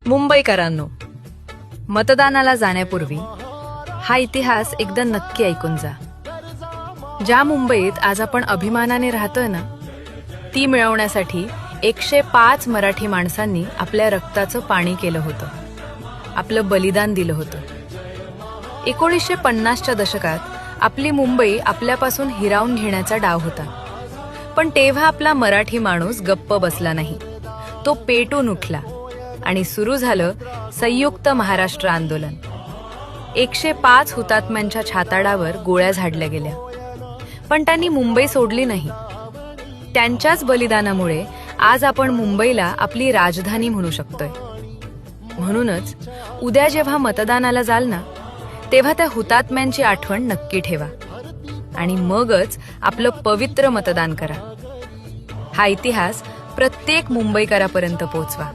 मुंबईकरांनो, मतदानाला जाण्यापूर्वी हा इतिहास एकदा नक्की ऐकून जा. ज्या मुंबईत आज आपण अभिमानाने राहतोय ना, ती मिळवण्यासाठी 105 मराठी माणसांनी आपल्या रक्ताचं पाणी केलं होतं, आपलं बलिदान दिलं होतं. 1950च्या दशकात आपली मुंबई आपल्यापासून हिरावून घेण्याचा डाव होता. पण तेव्हा आपला मराठी माणूस गप्प बसला नाही. तो पेटून उठला आणि सुरू झालं संयुक्त महाराष्ट्र आंदोलन. 105 हुतात्म्यांच्या छाताडावर गोळ्या झाडल्या गेल्या, पण त्यांनी मुंबई सोडली नाही. त्यांच्याच बलिदानामुळे आज आपण मुंबईला आपली राजधानी म्हणू शकतोय. म्हणूनच उद्या जेव्हा मतदानाला जाल ना, तेव्हा त्या हुतात्म्यांची आठवण नक्की ठेवा आणि मगच आपलं पवित्र मतदान करा. हा इतिहास प्रत्येक मुंबईकरापर्यंत पोहोचवा.